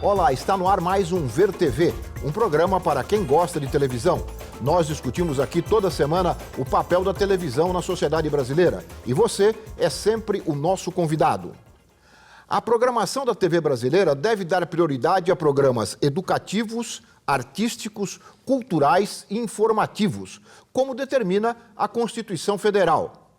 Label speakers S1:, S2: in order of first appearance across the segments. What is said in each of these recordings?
S1: Olá, está no ar mais um Ver TV, um programa para quem gosta de televisão. Nós discutimos aqui toda semana o papel da televisão na sociedade brasileira e você é sempre o nosso convidado. A programação da TV brasileira deve dar prioridade a programas educativos, artísticos, culturais e informativos, como determina a Constituição Federal.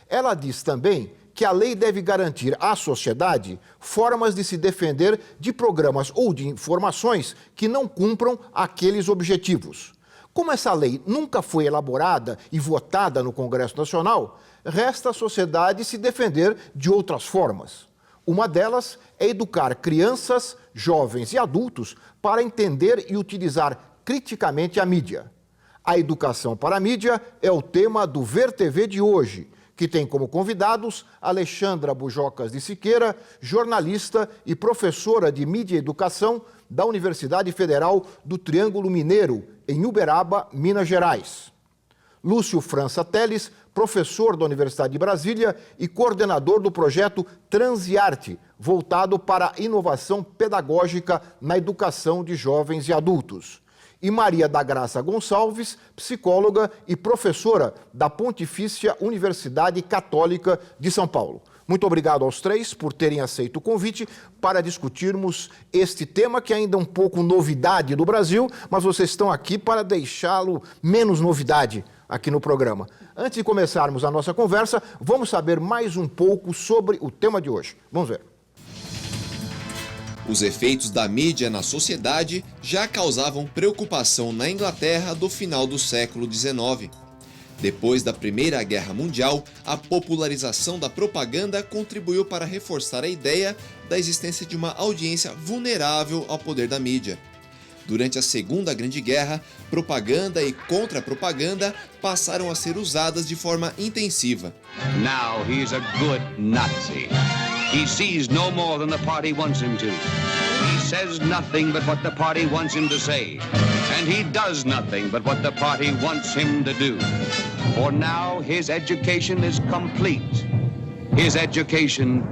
S1: Ela diz também que a lei deve garantir à sociedade formas de se defender de programas ou de informações que não cumpram aqueles objetivos. Como essa lei nunca foi elaborada e votada no Congresso Nacional, resta à sociedade se defender de outras formas. Uma delas é educar crianças, jovens e adultos para entender e utilizar criticamente a mídia. A educação para a mídia é o tema do Ver TV de hoje, que tem como convidados Alexandra Bujocas de Siqueira, jornalista e professora de Mídia e Educação da Universidade Federal do Triângulo Mineiro, em Uberaba, Minas Gerais. Lúcio França Teles, professor da Universidade de Brasília e coordenador do projeto Transiarte, voltado para a inovação pedagógica na educação de jovens e adultos. E Maria da Graça Gonçalves, psicóloga e professora da Pontifícia Universidade Católica de São Paulo. Muito obrigado aos três por terem aceito o convite para discutirmos este tema que ainda é um pouco novidade do Brasil, mas vocês estão aqui para deixá-lo menos novidade aqui no programa. Antes de começarmos a nossa conversa, vamos saber mais um pouco sobre o tema de hoje. Vamos ver.
S2: Os efeitos da mídia na sociedade já causavam preocupação na Inglaterra do final do século XIX. Depois da Primeira Guerra Mundial, a popularização da propaganda contribuiu para reforçar a ideia da existência de uma audiência vulnerável ao poder da mídia. Durante a Segunda Grande Guerra, propaganda e contra-propaganda passaram a ser usadas de forma intensiva.
S3: Now he's a good Nazi. He sees no more than the party wants him to. He says nothing but what the party wants him to say. And he does nothing but what the party wants him to do. For now his education is complete. His education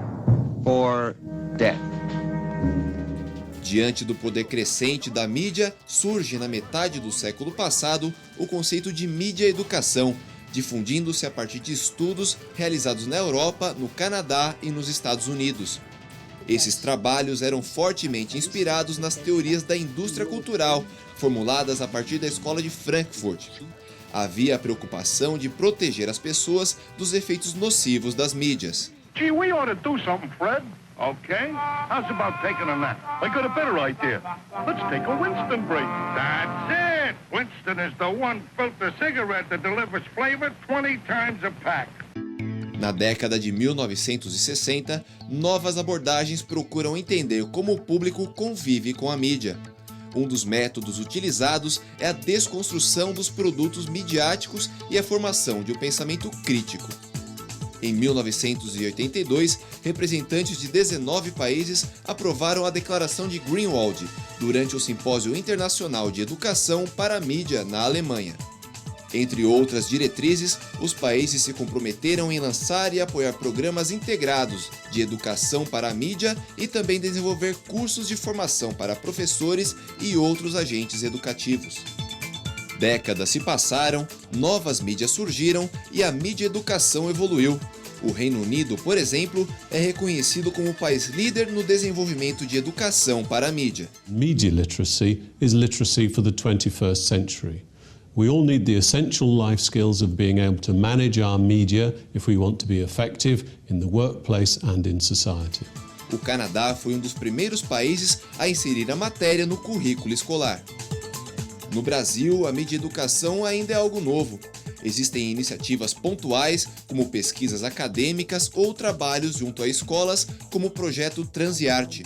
S3: for death.
S2: Diante do poder crescente da mídia, surge na metade do século passado o conceito de mídia-educação, difundindo-se a partir de estudos realizados na Europa, no Canadá e nos Estados Unidos. Esses trabalhos eram fortemente inspirados nas teorias da indústria cultural, formuladas a partir da Escola de Frankfurt. Havia a preocupação de proteger as pessoas dos efeitos nocivos das mídias.
S4: Gee, we ought to do something, Fred. Okay? How's about taking a nap? I got a better idea. Let's take a Winston break. That's it! Winston is the one filter cigarette that delivers flavor 20 times a pack.
S2: Na década de 1960, novas abordagens procuram entender como o público convive com a mídia. Um dos métodos utilizados é a desconstrução dos produtos midiáticos e a formação de um pensamento crítico. Em 1982, representantes de 19 países aprovaram a Declaração de Greenwald durante o Simpósio Internacional de Educação para a Mídia na Alemanha. Entre outras diretrizes, os países se comprometeram em lançar e apoiar programas integrados de educação para a mídia e também desenvolver cursos de formação para professores e outros agentes educativos. Décadas se passaram, novas mídias surgiram e a mídia-educação evoluiu. O Reino Unido, por exemplo, é reconhecido como o país líder no desenvolvimento de educação para a mídia.
S5: Media literacy is literacy for the 21st century. We all need the essential life skills of being able to manage our media if we want to be effective in the workplace and in society.
S2: O Canadá foi um dos primeiros países a inserir a matéria no currículo escolar. No Brasil, a mídia-educação ainda é algo novo. Existem iniciativas pontuais, como pesquisas acadêmicas ou trabalhos junto a escolas, como o projeto Transiarte,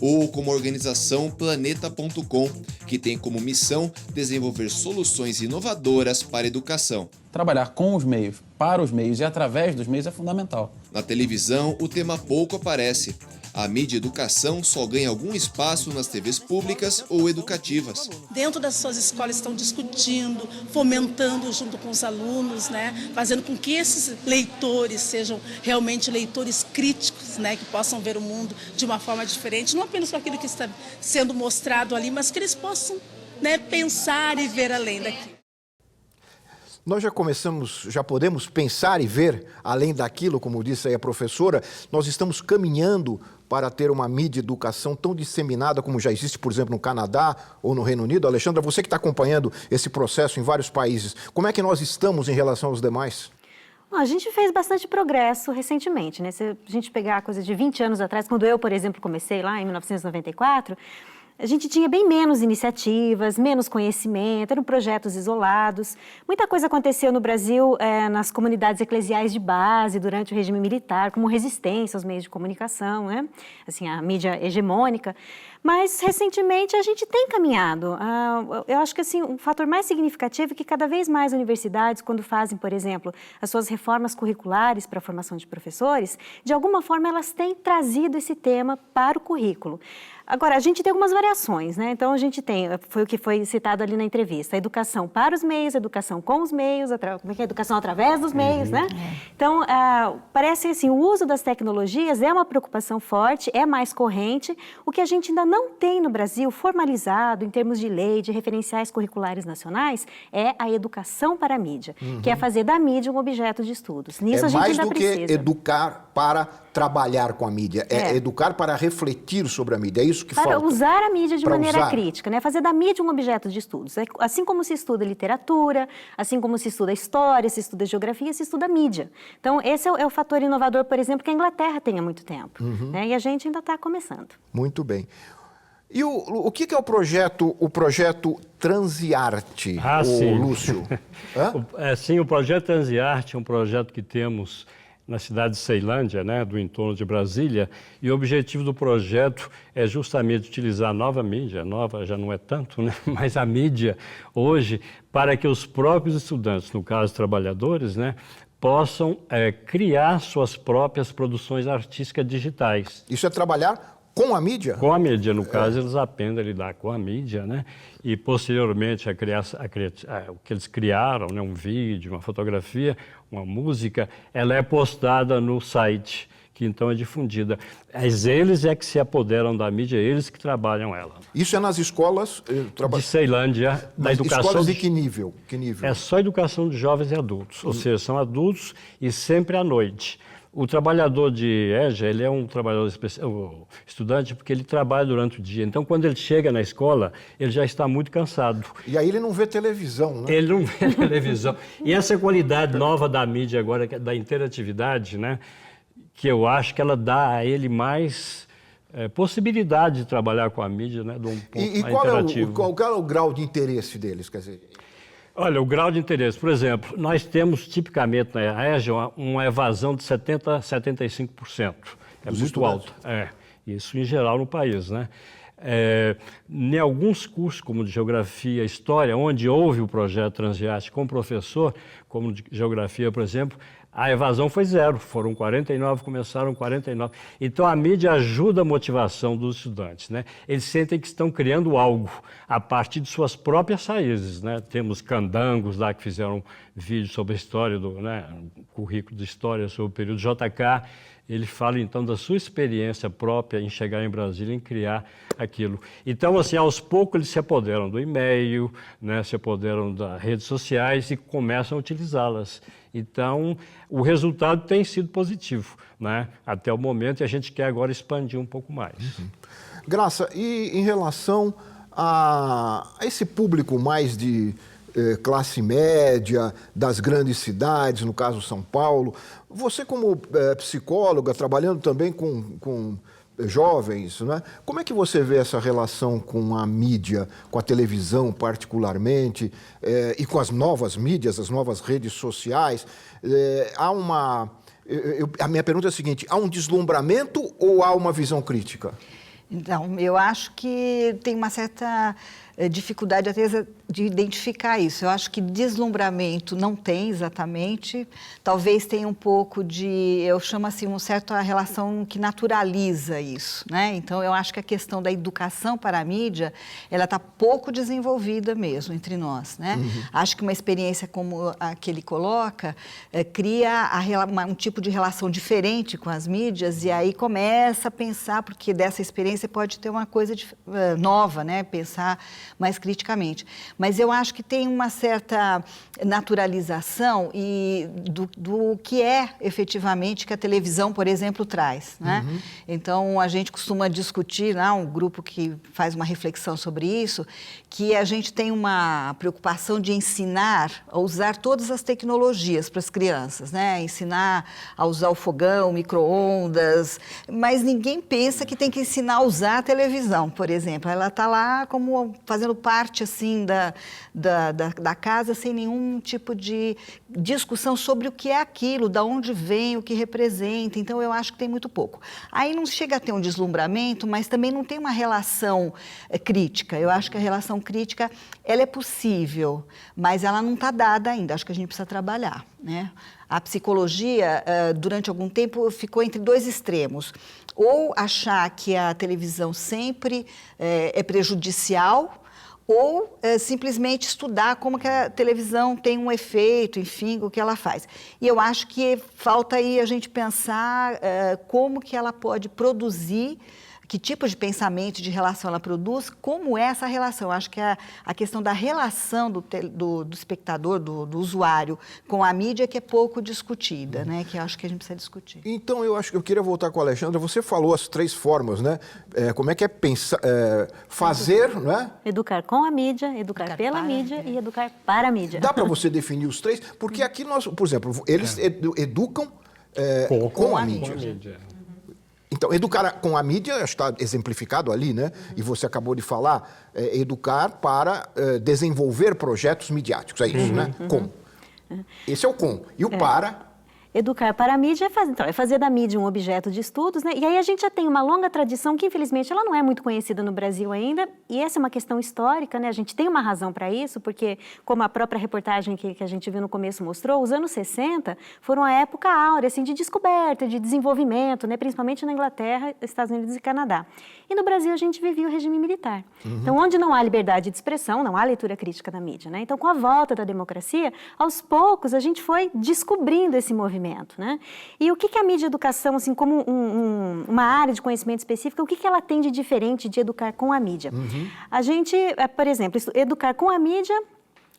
S2: ou como a organização Planeta.com, que tem como missão desenvolver soluções inovadoras para a educação.
S6: Trabalhar com os meios, para os meios e através dos meios é fundamental.
S2: Na televisão, o tema pouco aparece. A mídia educação só ganha algum espaço nas TVs públicas ou educativas.
S6: Dentro das suas escolas estão discutindo, fomentando junto com os alunos, né, fazendo com que esses leitores sejam realmente leitores críticos, né, que possam ver o mundo de uma forma diferente, não apenas com aquilo que está sendo mostrado ali, mas que eles possam, né, pensar e ver além daquilo.
S1: Nós já podemos pensar e ver além daquilo, como disse aí a professora. Nós estamos caminhando para ter uma mídia educação tão disseminada como já existe, por exemplo, no Canadá ou no Reino Unido. Alexandra, você que está acompanhando esse processo em vários países, como é que nós estamos em relação aos demais?
S7: Bom, a gente fez bastante progresso recentemente, né? Se a gente pegar a coisa de 20 anos atrás, quando eu, por exemplo, comecei lá em 1994, a gente tinha bem menos iniciativas, menos conhecimento, eram projetos isolados. Muita coisa aconteceu no Brasil nas comunidades eclesiais de base, durante o regime militar, como resistência aos meios de comunicação, né? Assim, a mídia hegemônica. Mas, recentemente, a gente tem caminhado. Eu acho que assim, um fator mais significativo é que cada vez mais universidades, quando fazem, por exemplo, as suas reformas curriculares para a formação de professores, de alguma forma elas têm trazido esse tema para o currículo. Agora, a gente tem algumas variações, né? Então, a gente tem, foi o que foi citado ali na entrevista, a educação para os meios, a educação com os meios, como é que é? A educação através dos meios, né? Então, parece assim, o uso das tecnologias é uma preocupação forte, é mais corrente. O que a gente ainda não tem no Brasil formalizado em termos de lei, de referenciais curriculares nacionais, é a educação para a mídia, que é fazer da mídia um objeto de estudos. Nisso a gente ainda precisa.
S1: Mais do que educar para trabalhar com a mídia, é educar para refletir sobre a mídia, é isso que falta?
S7: Para usar a mídia de maneira crítica, né? Fazer da mídia um objeto de estudos. Assim como se estuda literatura, assim como se estuda história, se estuda geografia, se estuda mídia. Então, esse é o fator inovador, por exemplo, que a Inglaterra tem há muito tempo, né? E a gente ainda está começando.
S1: Muito bem. E o que é o projeto Transiarte, Lúcio?
S8: Sim, o projeto Transiarte é um projeto que temos na cidade de Ceilândia, né, do entorno de Brasília, e o objetivo do projeto é justamente utilizar a nova mídia, nova já não é tanto, né, mas a mídia hoje, para que os próprios estudantes, no caso trabalhadores, né, possam criar suas próprias produções artísticas digitais.
S1: Isso é trabalhar com a mídia?
S8: Com a mídia, no caso, eles aprendem a lidar com a mídia, né? E, posteriormente, o que eles criaram, né? Um vídeo, uma fotografia, uma música, ela é postada no site, que então é difundida. Mas eles é que se apoderam da mídia, eles que trabalham ela.
S1: Isso é nas escolas?
S8: De Ceilândia, da educação...
S1: Escolas de que nível?
S8: É só educação de jovens e adultos, ou seja, são adultos e sempre à noite. O trabalhador de EJA, ele é um trabalhador estudante porque ele trabalha durante o dia. Então, quando ele chega na escola, ele já está muito cansado.
S1: E aí ele não vê televisão, né?
S8: Ele não vê televisão. E essa qualidade nova da mídia agora, da interatividade, né, que eu acho que ela dá a ele mais possibilidade de trabalhar com a mídia, né, de um ponto mais interativo.
S1: Qual é o grau de interesse deles, quer dizer?
S8: Olha, o grau de interesse, por exemplo, nós temos tipicamente na EJA uma evasão de 70% a 75%. É muito alto. Isso em geral no país, né? Em alguns cursos, como de Geografia e História, onde houve o projeto Transiarte com professor, como de Geografia, por exemplo, a evasão foi 0, foram 49, começaram 49. Então, a mídia ajuda a motivação dos estudantes, né? Eles sentem que estão criando algo a partir de suas próprias raízes, né? Temos candangos lá que fizeram vídeo sobre a história, currículo de história sobre o período JK. Ele fala, então, da sua experiência própria em chegar em Brasília, em criar aquilo. Então, assim, aos poucos eles se apoderam do e-mail, né, se apoderam das redes sociais e começam a utilizá-las. Então, o resultado tem sido positivo, né, até o momento, e a gente quer agora expandir um pouco mais.
S1: Graça, e em relação a esse público mais de classe média, das grandes cidades, no caso São Paulo, você como psicóloga, trabalhando também com jovens, né? Como é que você vê essa relação com a mídia, com a televisão particularmente, e com as novas mídias, as novas redes sociais? A minha pergunta é a seguinte, há um deslumbramento ou há uma visão crítica?
S9: Então, eu acho que tem uma certa dificuldade até de identificar isso. Eu acho que deslumbramento não tem exatamente, talvez tenha um pouco de, eu chamo assim, uma certa relação que naturaliza isso, né? Então, eu acho que a questão da educação para a mídia, ela está pouco desenvolvida mesmo entre nós, né? Acho que uma experiência como a que ele coloca cria um tipo de relação diferente com as mídias e aí começa a pensar, porque dessa experiência pode ter uma coisa nova, né? Pensar mais criticamente. Mas eu acho que tem uma certa naturalização do que é efetivamente que a televisão, por exemplo, traz, né? Então, a gente costuma discutir, lá, um grupo que faz uma reflexão sobre isso, que a gente tem uma preocupação de ensinar a usar todas as tecnologias para as crianças, né? Ensinar a usar o fogão, o micro-ondas, mas ninguém pensa que tem que ensinar a usar a televisão, por exemplo. Ela está lá como fazendo parte, assim, da casa, sem nenhum tipo de discussão sobre o que é aquilo, de onde vem, o que representa. Então, eu acho que tem muito pouco. Aí não chega a ter um deslumbramento, mas também não tem uma relação crítica. Eu acho que a relação crítica, ela é possível, mas ela não está dada ainda. Acho que a gente precisa trabalhar, né? A psicologia, durante algum tempo, ficou entre dois extremos. Ou achar que a televisão sempre é prejudicial, ou simplesmente estudar como que a televisão tem um efeito, enfim, o que ela faz. E eu acho que falta aí a gente pensar como que ela pode produzir, que tipo de pensamento, de relação ela produz, como é essa relação. Acho que a questão da relação do espectador, do usuário com a mídia que é pouco discutida, né? Que eu acho que a gente precisa discutir.
S1: Então, eu queria voltar com a Alexandra. Você falou as 3 formas, né? Como é que é pensar, fazer, né?
S7: Educar com a mídia, educar pela mídia e educar para a mídia.
S1: Dá para você definir os 3? Porque aqui nós, por exemplo, eles educam com a mídia. Então, educar com a mídia está exemplificado ali, né? E você acabou de falar, educar para desenvolver projetos midiáticos, é isso, né? Com. Esse é o com. E o para...
S7: Educar para a mídia é fazer da mídia um objeto de estudos, né? E aí a gente já tem uma longa tradição que, infelizmente, ela não é muito conhecida no Brasil ainda, e essa é uma questão histórica, né? A gente tem uma razão para isso, porque, como a própria reportagem que a gente viu no começo mostrou, os anos 60 foram a época áurea, assim, de descoberta, de desenvolvimento, né? Principalmente na Inglaterra, Estados Unidos e Canadá. E no Brasil a gente vivia o regime militar. Então, onde não há liberdade de expressão, não há leitura crítica da mídia, né? Então, com a volta da democracia, aos poucos a gente foi descobrindo esse movimento, né? E o que a mídia educação, assim, como uma área de conhecimento específica, o que ela tem de diferente de educar com a mídia? A gente, por exemplo, educar com a mídia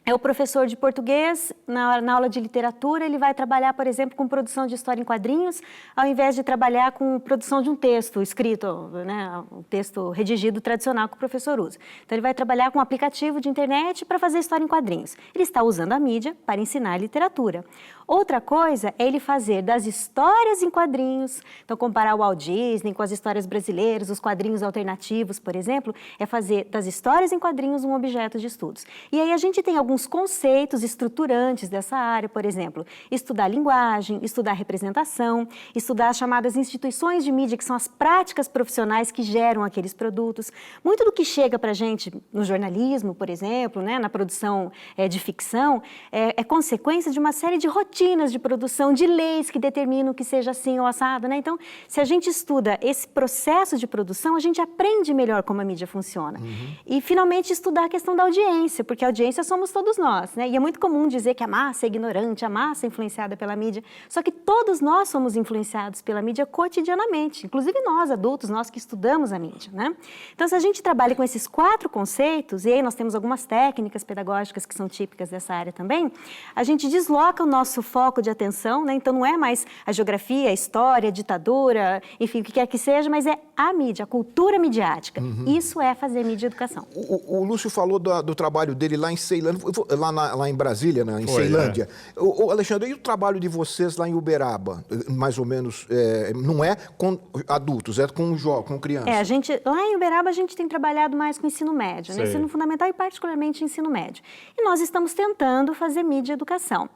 S7: é o professor de português, na aula de literatura, ele vai trabalhar, por exemplo, com produção de história em quadrinhos, ao invés de trabalhar com produção de um texto escrito, né, um texto redigido tradicional que o professor usa. Então, ele vai trabalhar com um aplicativo de internet para fazer história em quadrinhos. Ele está usando a mídia para ensinar literatura. Outra coisa é ele fazer das histórias em quadrinhos, então comparar o Walt Disney com as histórias brasileiras, os quadrinhos alternativos, por exemplo, é fazer das histórias em quadrinhos um objeto de estudos. E aí a gente tem alguns conceitos estruturantes dessa área, por exemplo, estudar linguagem, estudar representação, estudar as chamadas instituições de mídia, que são as práticas profissionais que geram aqueles produtos. Muito do que chega para a gente no jornalismo, por exemplo, né, na produção de ficção, é consequência de uma série de rotinas de produção, de leis que determinam que seja assim ou assado, né? Então, se a gente estuda esse processo de produção, a gente aprende melhor como a mídia funciona. E, finalmente, estudar a questão da audiência, porque a audiência somos todos nós, né? E é muito comum dizer que a massa é ignorante, a massa é influenciada pela mídia, só que todos nós somos influenciados pela mídia cotidianamente, inclusive nós, adultos, nós que estudamos a mídia, né? Então, se a gente trabalha com esses 4 conceitos, e aí nós temos algumas técnicas pedagógicas que são típicas dessa área também, a gente desloca o nosso foco de atenção, né? Então não é mais a geografia, a história, a ditadura, enfim, o que quer que seja, mas é a mídia, a cultura midiática. Isso é fazer mídia e educação.
S1: O Lúcio falou do trabalho dele lá em Ceilândia, lá em Brasília, né? Em Ceilândia. Alexandre, e o trabalho de vocês lá em Uberaba? Mais ou menos, não é com adultos, é com crianças?
S7: Lá em Uberaba a gente tem trabalhado mais com ensino médio, né? Ensino fundamental e particularmente ensino médio. E nós estamos tentando fazer mídia e educação.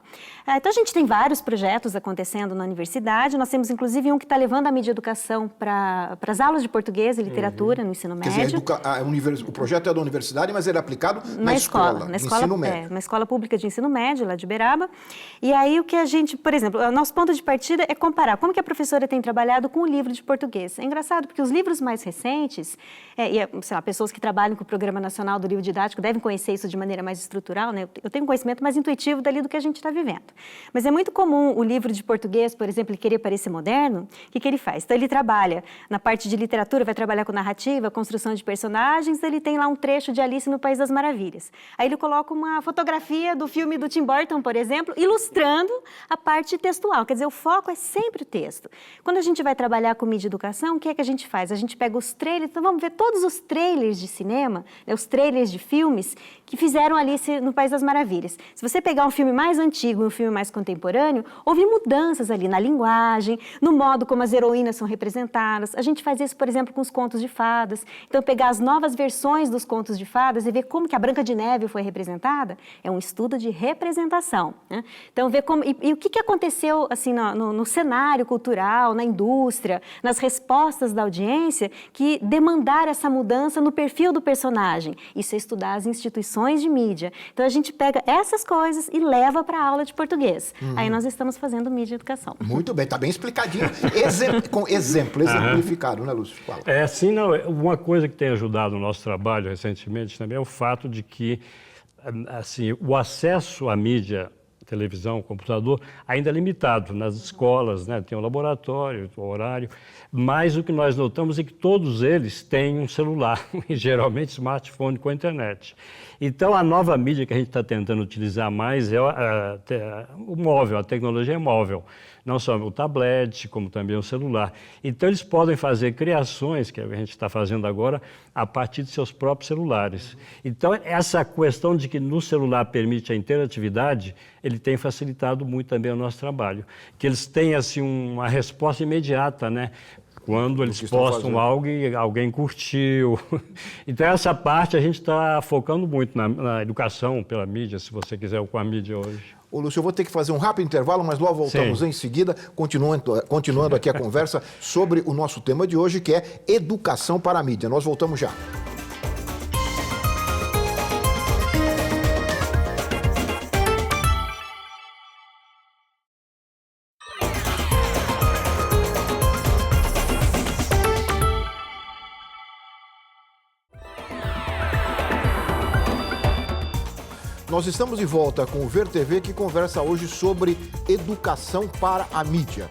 S7: Então a gente gente tem vários projetos acontecendo na universidade. Nós temos, inclusive, um que está levando a mídia educação para as aulas de português e literatura no ensino médio.
S1: Quer dizer, o projeto é da universidade, mas ele é aplicado na escola ensino médio.
S7: Na escola pública de ensino médio, lá de Uberaba. E aí o que a gente, por exemplo, o nosso ponto de partida é comparar como que a professora tem trabalhado com o livro de português. É engraçado, porque os livros mais recentes, sei lá, pessoas que trabalham com o Programa Nacional do Livro Didático devem conhecer isso de maneira mais estrutural, né? Eu tenho um conhecimento mais intuitivo dali do que a gente está vivendo. Mas é muito comum o livro de português, por exemplo, ele querer parecer moderno. O que ele faz? Então, ele trabalha na parte de literatura, vai trabalhar com narrativa, construção de personagens, ele tem lá um trecho de Alice no País das Maravilhas. Aí ele coloca uma fotografia do filme do Tim Burton, por exemplo, ilustrando a parte textual. Quer dizer, o foco é sempre o texto. Quando a gente vai trabalhar com mídia e educação, o que é que a gente faz? A gente pega os trailers, então vamos ver todos os trailers de cinema, né, os trailers de filmes que fizeram Alice no País das Maravilhas. Se você pegar um filme mais antigo e um filme mais contemporâneo, houve mudanças ali na linguagem, no modo como as heroínas são representadas. A gente faz isso, por exemplo, com os contos de fadas. Então, pegar as novas versões dos contos de fadas e ver como que a Branca de Neve foi representada, é um estudo de representação, né? Então, ver como... E o que aconteceu, assim, no cenário cultural, na indústria, nas respostas da audiência, que demandaram essa mudança no perfil do personagem. Isso é estudar as instituições de mídia. Então, a gente pega essas coisas e leva para a aula de português. Aí nós estamos fazendo mídia e educação.
S1: Muito bem, está bem explicadinho, com exemplificado, né, Lúcio? Fala.
S8: Uma coisa que tem ajudado o nosso trabalho recentemente também é o fato de que, assim, o acesso à mídia, televisão, computador, ainda é limitado nas escolas, né? Tem um laboratório, o horário, mas o que nós notamos é que todos eles têm um celular, e geralmente smartphone com a internet. Então, a nova mídia que a gente está tentando utilizar mais é o móvel, a tecnologia móvel. Não só o tablet, como também o celular. Então, eles podem fazer criações, que a gente está fazendo agora, a partir de seus próprios celulares. Então, essa questão de que no celular permite a interatividade, ele tem facilitado muito também o nosso trabalho. Que eles têm, assim, uma resposta imediata, né? Quando eles postam algo e alguém curtiu. Então, essa parte a gente está focando muito na educação pela mídia, se você quiser, com a mídia hoje.
S1: Ô, Lúcio, eu vou ter que fazer um rápido intervalo, mas logo voltamos em seguida, continuando aqui a conversa sobre o nosso tema de hoje, que é educação para a mídia. Nós voltamos já. Nós estamos de volta com o Ver TV, que conversa hoje sobre educação para a mídia.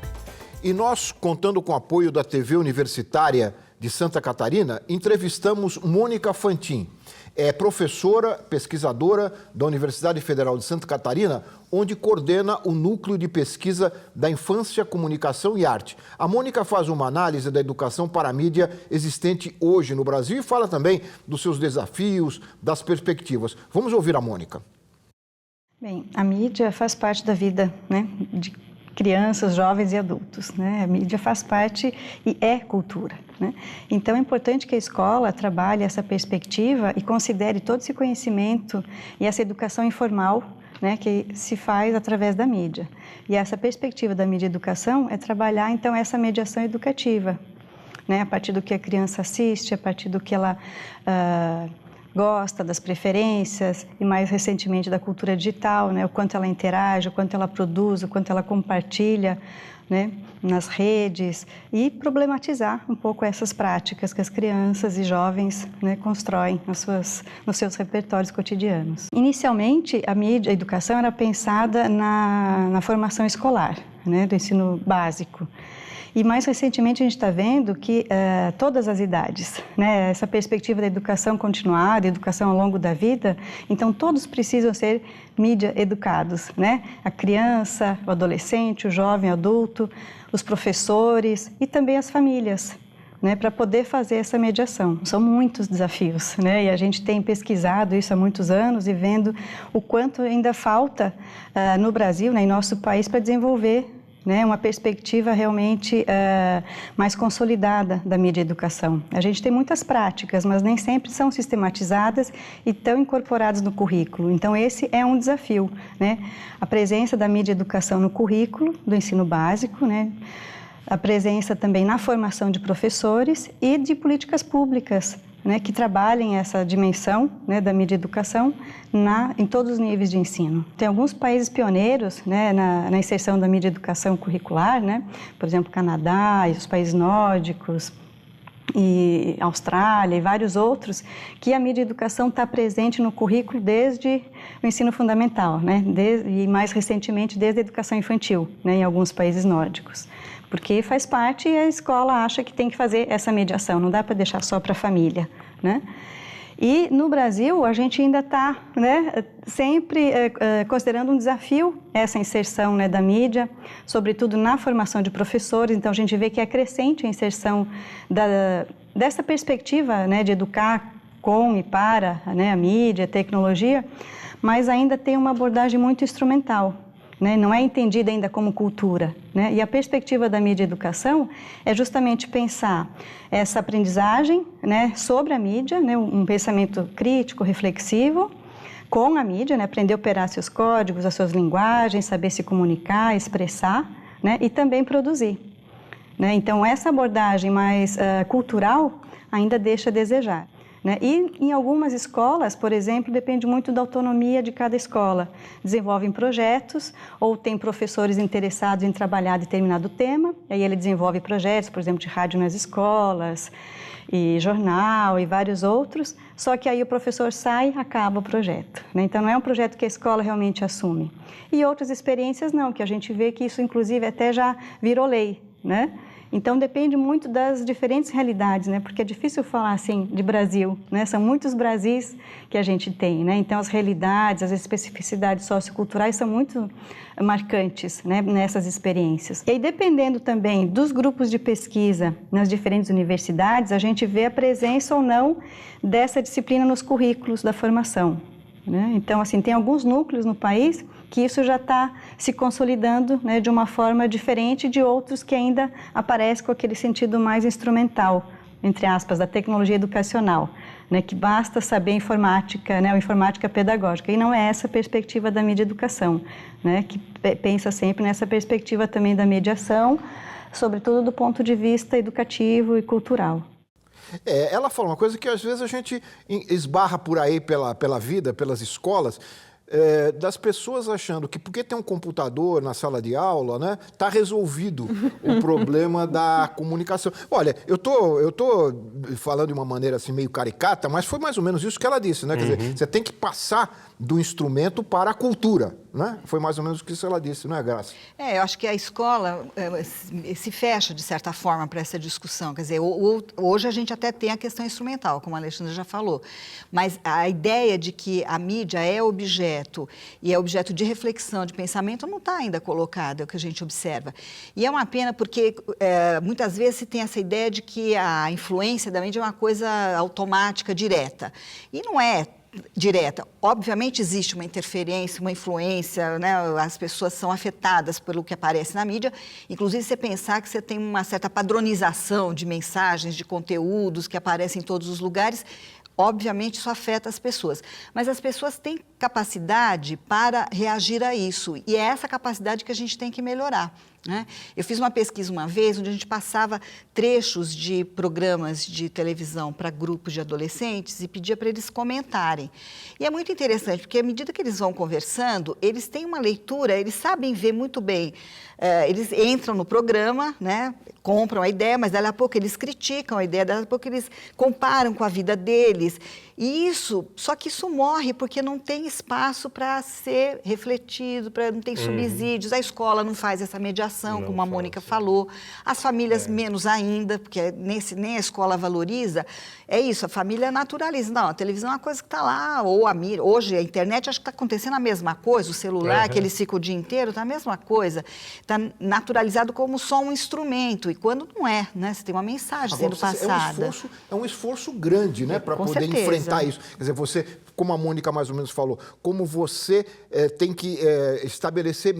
S1: E nós, contando com o apoio da TV Universitária de Santa Catarina, entrevistamos Mônica Fantin. É professora, pesquisadora da Universidade Federal de Santa Catarina, onde coordena o Núcleo de Pesquisa da Infância, Comunicação e Arte. A Mônica faz uma análise da educação para a mídia existente hoje no Brasil e fala também dos seus desafios, das perspectivas. Vamos ouvir a Mônica.
S10: Bem, a mídia faz parte da vida, né, de crianças, jovens e adultos, né? A mídia faz parte e é cultura, né? Então é importante que a escola trabalhe essa perspectiva e considere todo esse conhecimento e essa educação informal, né, que se faz através da mídia. E essa perspectiva da mídia educação é trabalhar então essa mediação educativa, né, a partir do que a criança assiste, a partir do que ela gosta, das preferências e mais recentemente da cultura digital, né? O quanto ela interage, o quanto ela produz, o quanto ela compartilha, né, nas redes e problematizar um pouco essas práticas que as crianças e jovens, né, constroem nos seus repertórios cotidianos. Inicialmente, a educação era pensada na formação escolar, né, do ensino básico. E mais recentemente a gente está vendo que todas as idades, né, essa perspectiva da educação continuada, educação ao longo da vida, então todos precisam ser mídia educados, né? A criança, o adolescente, o jovem, o adulto, os professores e também as famílias, né, para poder fazer essa mediação. São muitos desafios, né? E a gente tem pesquisado isso há muitos anos e vendo o quanto ainda falta no Brasil, né, em nosso país, para desenvolver né, uma perspectiva realmente mais consolidada da mídia e educação. A gente tem muitas práticas, mas nem sempre são sistematizadas e estão incorporadas no currículo. Então, esse é um desafio, né? A presença da mídia e educação no currículo do ensino básico, né? A presença também na formação de professores e de políticas públicas, né, que trabalhem essa dimensão, né, da mídia e educação em todos os níveis de ensino. Tem alguns países pioneiros, né, na inserção da mídia e educação curricular, né, por exemplo, Canadá e os países nórdicos, e Austrália e vários outros, que a mídia e educação está presente no currículo desde o ensino fundamental, né, e mais recentemente desde a educação infantil, né, em alguns países nórdicos. Porque faz parte e a escola acha que tem que fazer essa mediação, não dá para deixar só para a família, né? E no Brasil, a gente ainda está, né, sempre considerando um desafio essa inserção, né, da mídia, sobretudo na formação de professores. Então, a gente vê que é crescente a inserção dessa perspectiva, né, de educar com e para, né, a mídia, a tecnologia, mas ainda tem uma abordagem muito instrumental. Né, não é entendida ainda como cultura, né? E a perspectiva da mídia e educação é justamente pensar essa aprendizagem, né, sobre a mídia, né, um pensamento crítico, reflexivo, com a mídia, né, aprender a operar seus códigos, as suas linguagens, saber se comunicar, expressar, né, e também produzir. Né? Então, essa abordagem mais cultural ainda deixa a desejar. Né? E em algumas escolas, por exemplo, depende muito da autonomia de cada escola. Desenvolvem projetos ou tem professores interessados em trabalhar determinado tema, e aí ele desenvolve projetos, por exemplo, de rádio nas escolas, e jornal e vários outros, só que aí o professor sai e acaba o projeto. Né? Então, não é um projeto que a escola realmente assume. E outras experiências não, que a gente vê que isso, inclusive, até já virou lei, né? Então, depende muito das diferentes realidades, né? Porque é difícil falar assim de Brasil, né? São muitos Brasis que a gente tem, né? Então, as realidades, as especificidades socioculturais são muito marcantes, né, nessas experiências. E aí, dependendo também dos grupos de pesquisa nas diferentes universidades, a gente vê a presença ou não dessa disciplina nos currículos da formação. Né? Então, assim, tem alguns núcleos no país que isso já está se consolidando, né, de uma forma diferente de outros que ainda aparecem com aquele sentido mais instrumental, entre aspas, da tecnologia educacional, né, que basta saber informática, né, ou informática pedagógica. E não é essa a perspectiva da mídia educação, né, que pensa sempre nessa perspectiva também da mediação, sobretudo do ponto de vista educativo e cultural.
S1: Ela fala uma coisa que às vezes a gente esbarra por aí pela vida, pelas escolas, das pessoas achando que porque tem um computador na sala de aula, né, tá resolvido o problema da comunicação. Olha, eu tô falando de uma maneira assim meio caricata, mas foi mais ou menos isso que ela disse, né? Quer dizer, você tem que passar do instrumento para a cultura, né? Foi mais ou menos o que ela disse, não é, Graça?
S9: Eu acho que a escola se fecha, de certa forma, para essa discussão. Quer dizer, hoje a gente até tem a questão instrumental, como a Alexandra já falou, mas a ideia de que a mídia é objeto e é objeto de reflexão, de pensamento, não está ainda colocada, é o que a gente observa. E é uma pena porque muitas vezes se tem essa ideia de que a influência da mídia é uma coisa automática, direta. E não é direta. Obviamente existe uma interferência, uma influência, né? As pessoas são afetadas pelo que aparece na mídia, inclusive você pensar que você tem uma certa padronização de mensagens, de conteúdos que aparecem em todos os lugares, obviamente isso afeta as pessoas, mas as pessoas têm capacidade para reagir a isso e é essa capacidade que a gente tem que melhorar. Né? Eu fiz uma pesquisa uma vez onde a gente passava trechos de programas de televisão para grupos de adolescentes e pedia para eles comentarem. E é muito interessante, porque à medida que eles vão conversando, eles têm uma leitura, eles sabem ver muito bem. Eles entram no programa, né, compram a ideia, mas dali a pouco eles criticam a ideia, dali a pouco eles comparam com a vida deles. E só que isso morre porque não tem espaço para ser refletido, não tem subsídios, a escola não faz essa mediação, como a Mônica falou, as famílias menos ainda, porque nem a escola valoriza, é isso, a família naturaliza. Não, a televisão é uma coisa que está lá, ou hoje a internet, acho que está acontecendo a mesma coisa, o celular, que eles ficam o dia inteiro, está a mesma coisa, está naturalizado como só um instrumento, e quando não é, né? Você tem uma mensagem sendo passada.
S1: É um esforço grande, né, para poder enfrentar isso. Quer dizer, você como a Mônica mais ou menos falou, como você tem que estabelecer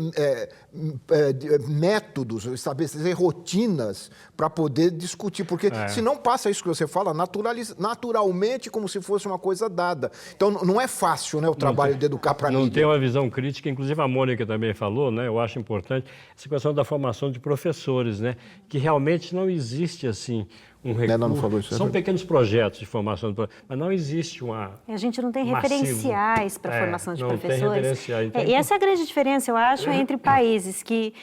S1: métodos, estabelecer rotinas para poder discutir, porque se não passa isso que você fala, naturalmente como se fosse uma coisa dada. Então não é fácil, né, o trabalho de educar para a mídia.
S8: Não tem uma visão crítica, inclusive a Mônica também falou, né, eu acho importante, essa questão da formação de professores, né, que realmente não existe assim um recurso.
S1: Não falou isso,
S8: são pequenos projetos de formação, mas não existe uma...
S7: A gente não tem referenciais para a formação de professores.
S8: Não tem referenciais. Então,
S7: e essa é a grande diferença, eu acho, entre países que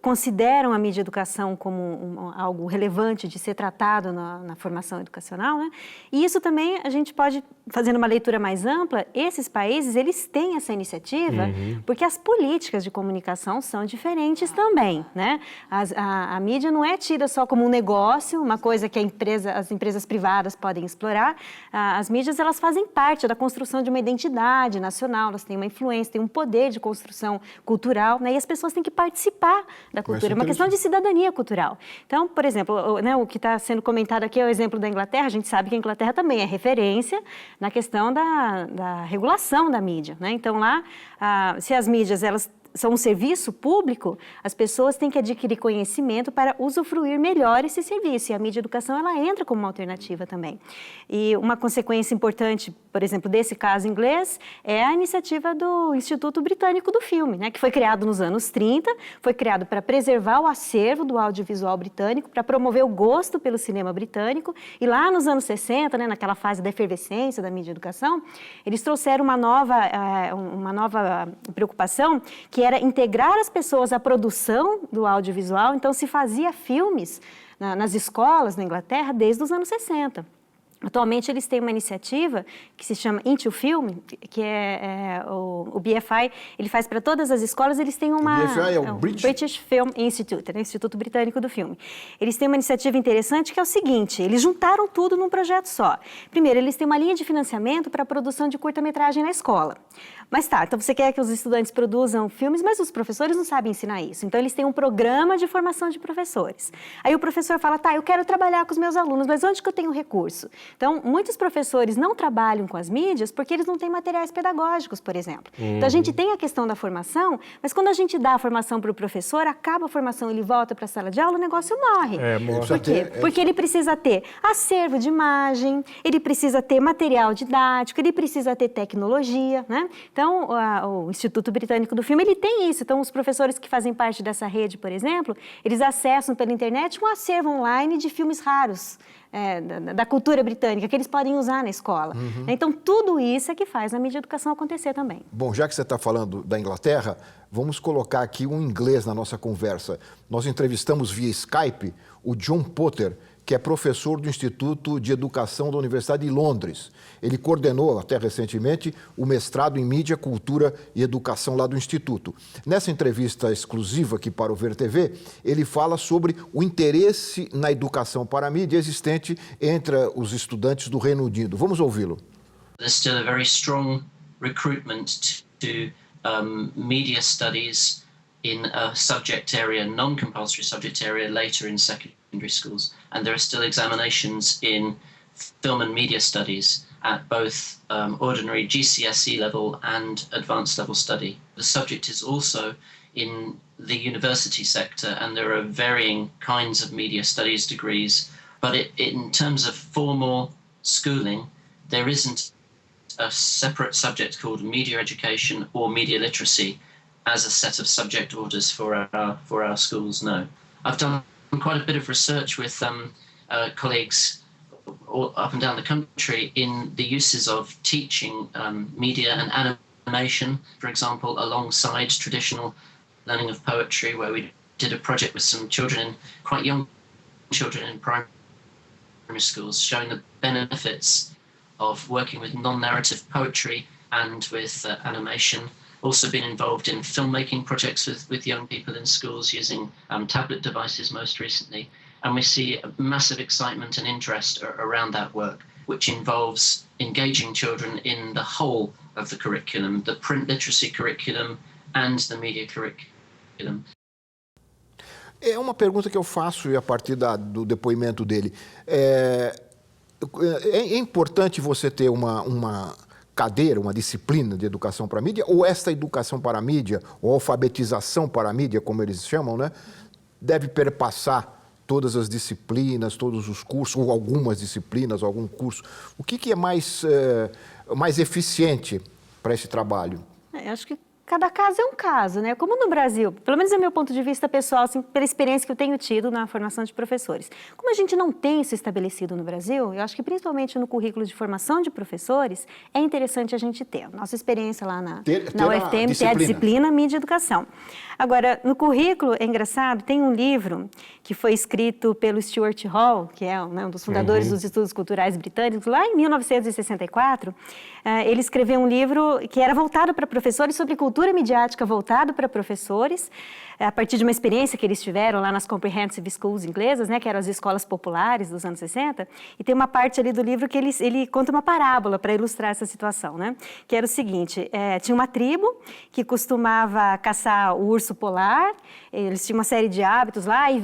S7: consideram a mídia educação como algo relevante de ser tratado na formação educacional, né? E isso também a gente pode, fazendo uma leitura mais ampla, esses países, eles têm essa iniciativa porque as políticas de comunicação são diferentes também, né? A mídia não é tida só como um negócio, uma coisa que as empresas privadas podem explorar. As mídias, elas fazem parte da construção de uma identidade nacional, elas têm uma influência, têm um poder de construção cultural, né? E as pessoas têm que participar da cultura, é uma questão de cidadania cultural. Então, por exemplo, o que está sendo comentado aqui é o exemplo da Inglaterra. A gente sabe que a Inglaterra também é referência na questão da regulação da mídia, né? Então, lá, se as mídias, elas são um serviço público, as pessoas têm que adquirir conhecimento para usufruir melhor esse serviço. E a mídia educação, ela entra como uma alternativa também. E uma consequência importante, por exemplo, desse caso inglês, é a iniciativa do Instituto Britânico do Filme, né, que foi criado nos anos 30, foi criado para preservar o acervo do audiovisual britânico, para promover o gosto pelo cinema britânico. E lá nos anos 60, né, naquela fase da efervescência da mídia educação, eles trouxeram uma nova preocupação, que era integrar as pessoas à produção do audiovisual. Então, se fazia filmes nas escolas na Inglaterra desde os anos 60. Atualmente, eles têm uma iniciativa que se chama Into Film, que o BFI, ele faz para todas as escolas, eles têm uma...
S1: O BFI é o
S7: British Film Institute, né? Instituto Britânico do Filme. Eles têm uma iniciativa interessante que é o seguinte, eles juntaram tudo num projeto só. Primeiro, eles têm uma linha de financiamento para a produção de curta-metragem na escola. Mas tá, então você quer que os estudantes produzam filmes, mas os professores não sabem ensinar isso. Então, eles têm um programa de formação de professores. Aí o professor fala, tá, eu quero trabalhar com os meus alunos, mas onde que eu tenho recurso? Então, muitos professores não trabalham com as mídias porque eles não têm materiais pedagógicos, por exemplo. Então, a gente tem a questão da formação, mas quando a gente dá a formação para o professor, acaba a formação, ele volta para a sala de aula, o negócio morre.
S8: Morre.
S7: Por quê? Porque ele precisa ter acervo de imagem, ele precisa ter material didático, ele precisa ter tecnologia, né? Então, o Instituto Britânico do Filme, ele tem isso. Então, os professores que fazem parte dessa rede, por exemplo, eles acessam pela internet um acervo online de filmes raros, da cultura britânica, que eles podem usar na escola. Então, tudo isso é que faz a mídia educação acontecer também.
S1: Bom, já que você está falando da Inglaterra, vamos colocar aqui um inglês na nossa conversa. Nós entrevistamos via Skype o John Potter, que é professor do Instituto de Educação da Universidade de Londres. Ele coordenou, até recentemente, o mestrado em Mídia, Cultura e Educação lá do Instituto. Nessa entrevista exclusiva aqui para o Ver TV, ele fala sobre o interesse na educação para a mídia existente entre os estudantes do Reino Unido. Vamos ouvi-lo.
S11: There's still a very strong recruitment to media studies in a subject area, non-compulsory subject area, later in secondary schools. And there are still examinations in film and media studies at both ordinary GCSE level and advanced level study. The subject is also in the university sector, and there are varying kinds of media studies degrees. But in terms of formal schooling, there isn't a separate subject called media education or media literacy as a set of subject orders for our schools, no. I've done quite a bit of research with colleagues all up and down the country in the uses of teaching media and animation, for example, alongside traditional learning of poetry, where we did a project with some children, quite young children in primary schools, showing the benefits of working with non-narrative poetry and with animation. Also been involved in filmmaking projects with young people in schools using tablet devices most recently. And we see a massive excitement and interest around that work, which involves engaging children in the whole of the curriculum, the print literacy curriculum and the media curriculum.
S1: É uma pergunta que eu faço a partir do depoimento dele. É importante você ter uma cadeira, uma disciplina de educação para a mídia, ou esta educação para a mídia, ou alfabetização para a mídia, como eles chamam, né, deve perpassar todas as disciplinas, todos os cursos, ou algumas disciplinas, algum curso? O que é mais eficiente para esse trabalho?
S7: Eu acho que cada caso é um caso, né? Como no Brasil, pelo menos do meu ponto de vista pessoal, assim, pela experiência que eu tenho tido na formação de professores. Como a gente não tem isso estabelecido no Brasil, eu acho que principalmente no currículo de formação de professores, é interessante a gente ter. Nossa experiência lá na UFTM tem a disciplina Mídia e Educação. Agora, no currículo, é engraçado, tem um livro que foi escrito pelo Stuart Hall, que é um dos fundadores dos estudos culturais britânicos, lá em 1964. Ele escreveu um livro que era voltado para professores, sobre cultura midiática voltado para professores, a partir de uma experiência que eles tiveram lá nas Comprehensive Schools inglesas, né, que eram as escolas populares dos anos 60, e tem uma parte ali do livro que ele conta uma parábola para ilustrar essa situação, né, que era o seguinte, tinha uma tribo que costumava caçar o urso polar, eles tinham uma série de hábitos lá, e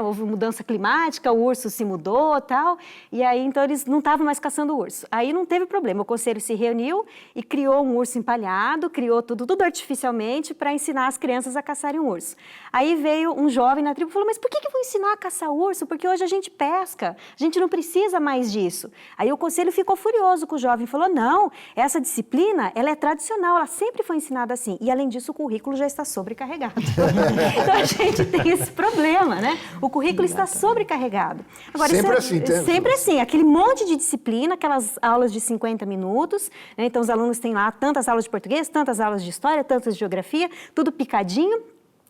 S7: houve mudança climática, o urso se mudou, tal, e aí então eles não estavam mais caçando o urso. Aí não teve problema, o conselho se reuniu e criou um urso empalhado, criou tudo artificialmente para ensinar as crianças a caçarem um urso. Aí veio um jovem na tribo e falou, mas por que eu vou ensinar a caçar urso? Porque hoje a gente pesca, a gente não precisa mais disso. Aí o conselho ficou furioso com o jovem e falou, não, essa disciplina, ela é tradicional, ela sempre foi ensinada assim. E além disso, o currículo já está sobrecarregado. Então a gente tem esse problema, né? O currículo está sobrecarregado. Agora,
S1: sempre assim,
S7: sempre assim, aquele monte de disciplina, aquelas aulas de 50 minutos, né? Então os alunos têm lá tantas aulas de português, tantas aulas de história, tantas de geografia, tudo picadinho.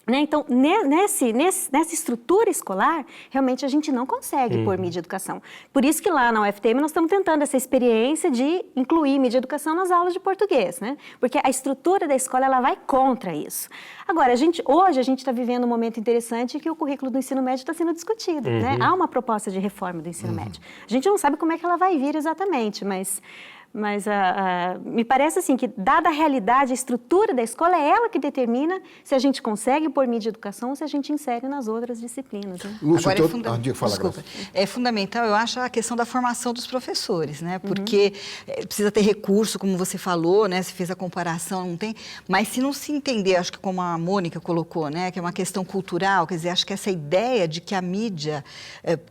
S7: Né? Então, nessa estrutura escolar, realmente a gente não consegue pôr mídia e educação. Por isso que lá na UFTM nós estamos tentando essa experiência de incluir mídia e educação nas aulas de português, né? Porque a estrutura da escola ela vai contra isso. Agora, hoje a gente está vivendo um momento interessante que o currículo do ensino médio está sendo discutido, né? Há uma proposta de reforma do ensino médio. A gente não sabe como é que ela vai vir exatamente, mas me parece assim que, dada a realidade, a estrutura da escola é ela que determina se a gente consegue pôr mídia e educação ou se a gente insere nas outras disciplinas. Né?
S1: Lúcio,
S9: agora é fundamental, eu acho, a questão da formação dos professores, né? Porque precisa ter recurso, como você falou, né? Se fez a comparação, não tem, mas se não se entender, acho que como a Mônica colocou, né? Que é uma questão cultural, quer dizer, acho que essa ideia de que a mídia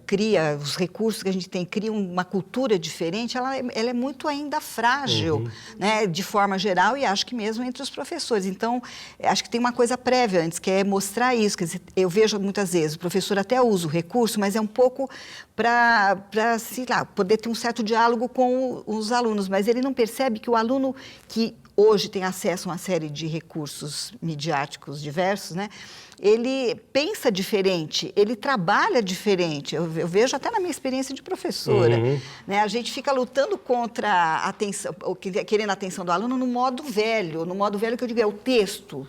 S9: cria, os recursos que a gente tem, cria uma cultura diferente, ela é muito ainda frágil, né, de forma geral, e acho que mesmo entre os professores. Então, acho que tem uma coisa prévia antes, que é mostrar isso. Quer dizer, eu vejo muitas vezes, o professor até usa o recurso, mas é um pouco para, sei lá, poder ter um certo diálogo com os alunos, mas ele não percebe que o aluno que hoje tem acesso a uma série de recursos midiáticos diversos, né, ele pensa diferente, ele trabalha diferente. Eu vejo até na minha experiência de professora. Né? A gente fica lutando contra a atenção, querendo a atenção do aluno no modo velho que eu digo é o texto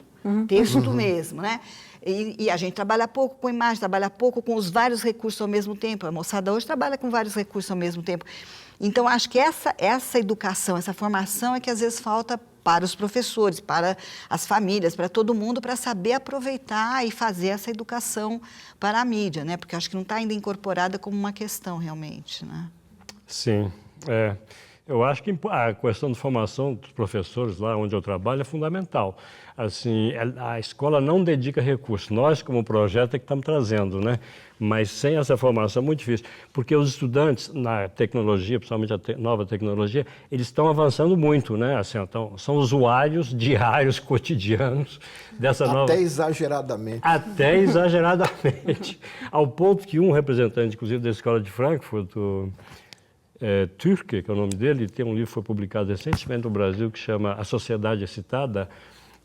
S9: mesmo, né? E a gente trabalha pouco com imagem, trabalha pouco com os vários recursos ao mesmo tempo. A moçada hoje trabalha com vários recursos ao mesmo tempo. Então, acho que essa educação, essa formação é que às vezes falta para os professores, para as famílias, para todo mundo, para saber aproveitar e fazer essa educação para a mídia, né? Porque acho que não está ainda incorporada como uma questão realmente, né?
S8: Sim, eu acho que a questão de formação dos professores lá onde eu trabalho é fundamental. Assim, a escola não dedica recursos, nós como projeto é que estamos trazendo, né? Mas sem essa formação é muito difícil, porque os estudantes na tecnologia, principalmente a nova tecnologia, eles estão avançando muito, né? Assim, então, são usuários diários, cotidianos dessa nova...
S1: Exageradamente.
S8: Até exageradamente. Ao ponto que um representante, inclusive, da Escola de Frankfurt, Türke, que é o nome dele, tem um livro que foi publicado recentemente no Brasil que chama A Sociedade Excitada.